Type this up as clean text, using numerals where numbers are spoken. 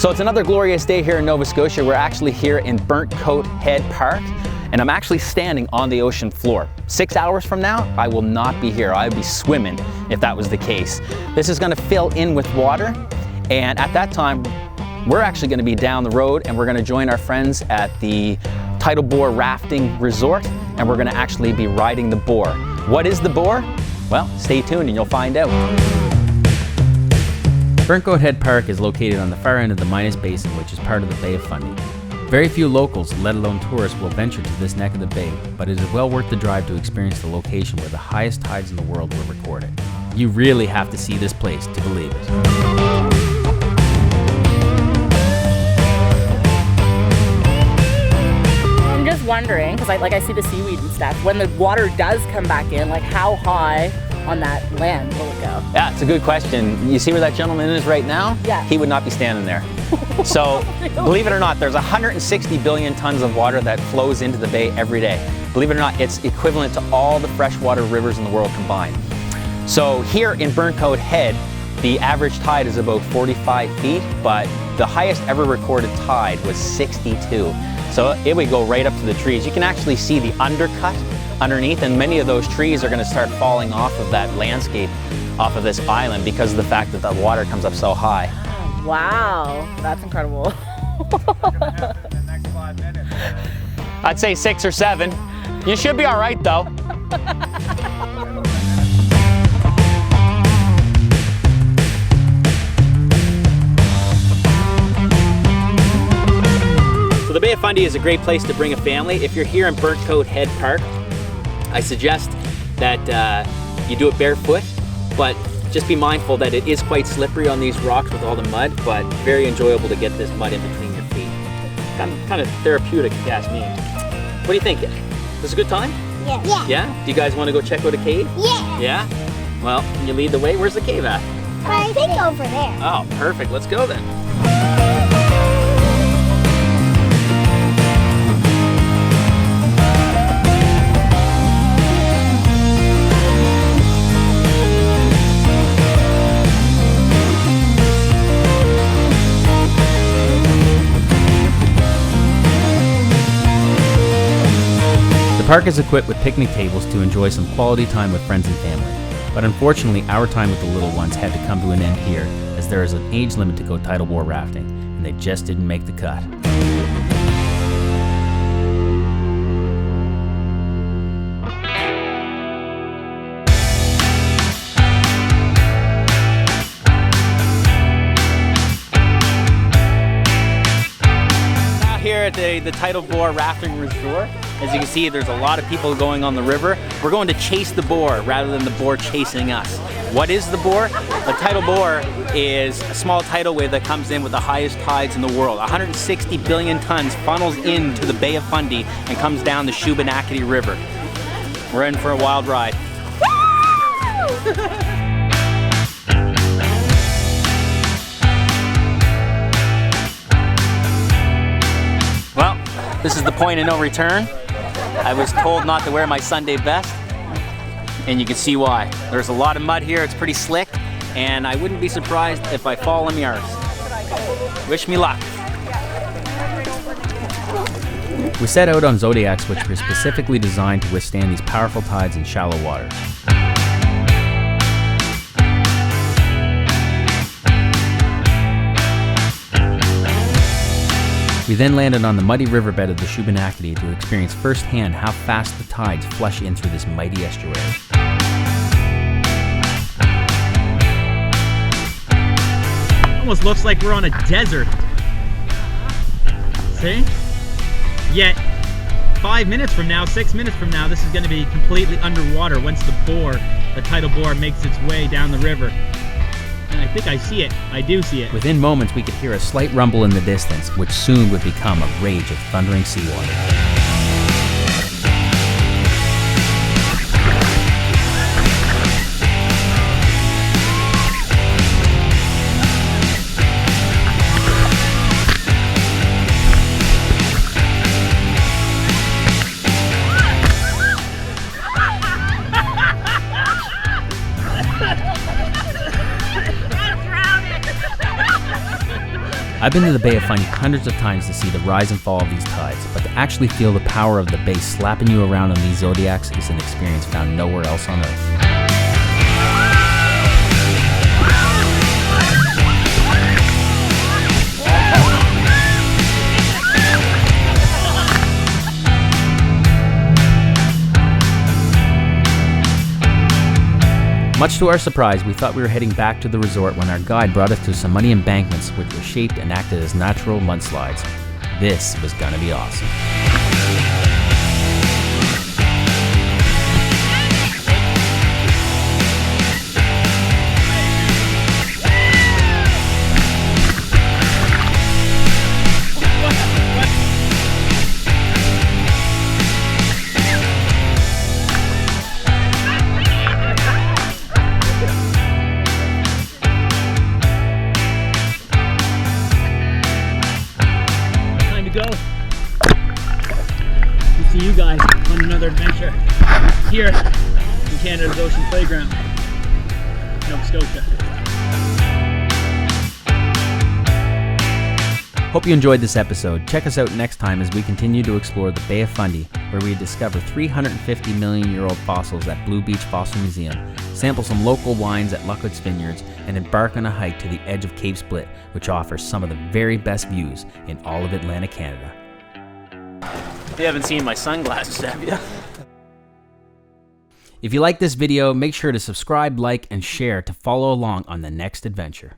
So it's another glorious day here in Nova Scotia. We're actually here in Burntcoat Head Park, and I'm actually standing on the ocean floor. 6 hours from now, I will not be here. I'd be swimming if that was the case. This is gonna fill in with water, and at that time, we're actually gonna be down the road and we're gonna join our friends at the Tidal Bore Rafting Resort, and we're gonna actually be riding the bore. What is the bore? Well, stay tuned and you'll find out. Burntcoat Head Park is located on the far end of the mightiest basin, which is part of the Bay of Fundy. Very few locals, let alone tourists, will venture to this neck of the bay, but it is well worth the drive to experience the location where the highest tides in the world were recorded. You really have to see this place to believe it. I'm just wondering, because I see the seaweed and stuff, when the water does come back in, like how high on that land will it go? Yeah, it's a good question. You see where that gentleman is right now? Yeah. He would not be standing there. So, believe it or not, there's 160 billion tons of water that flows into the bay every day. Believe it or not, it's equivalent to all the freshwater rivers in the world combined. So here in Burntcoat Head, the average tide is about 45 feet, but the highest ever recorded tide was 62. So it would go right up to the trees. You can actually see the undercut underneath, and many of those trees are going to start falling off of that landscape, off of this island, because of the fact that the water comes up so high. Wow, that's incredible. In the next 5 minutes. I'd say 6 or 7. You should be all right though. So the Bay of Fundy is a great place to bring a family. If you're here in Burntcoat Head Park, I suggest that you do it barefoot, but just be mindful that it is quite slippery on these rocks with all the mud, but very enjoyable to get this mud in between your feet. Kind of therapeutic, if you ask me. What do you think? This is a good time? Yeah. Yeah. Yeah? Do you guys want to go check out a cave? Yeah. Yeah? Well, can you lead the way? Where's the cave at? I think over there. Oh, perfect. Let's go then. The park is equipped with picnic tables to enjoy some quality time with friends and family. But unfortunately, our time with the little ones had to come to an end here, as there is an age limit to go tidal bore rafting, and they just didn't make the cut. Here at the Tidal Bore Rafting Resort. As you can see, there's a lot of people going on the river. We're going to chase the bore rather than the bore chasing us. What is the bore? The tidal bore is a small tidal wave that comes in with the highest tides in the world. 160 billion tons funnels into the Bay of Fundy and comes down the Shubenacadie River. We're in for a wild ride. Well, this is the point of no return. I was told not to wear my Sunday best, and you can see why. There's a lot of mud here, it's pretty slick, and I wouldn't be surprised if I fall in the arse. Wish me luck. We set out on Zodiacs, which were specifically designed to withstand these powerful tides in shallow waters. We then landed on the muddy riverbed of the Shubenacadie to experience firsthand how fast the tides flush in through this mighty estuary. Almost looks like we're on a desert. See? Yet, 5 minutes from now, 6 minutes from now, this is going to be completely underwater once the tidal bore makes its way down the river. And I think I see it. I do see it. Within moments, we could hear a slight rumble in the distance, which soon would become a rage of thundering seawater. I've been to the Bay of Fundy hundreds of times to see the rise and fall of these tides, but to actually feel the power of the bay slapping you around on these zodiacs is an experience found nowhere else on Earth. Much to our surprise, we thought we were heading back to the resort when our guide brought us to some muddy embankments which were shaped and acted as natural mudslides. This was gonna be awesome. Go. We'll see you guys on another adventure here in Canada's Ocean Playground, Nova Scotia. Hope you enjoyed this episode. Check us out next time as we continue to explore the Bay of Fundy, where we discover 350 million-year-old fossils at Blue Beach Fossil Museum, sample some local wines at Luckwood's Vineyards, and embark on a hike to the edge of Cape Split, which offers some of the very best views in all of Atlantic Canada. You haven't seen my sunglasses, have you? If you like this video, make sure to subscribe, like, and share to follow along on the next adventure.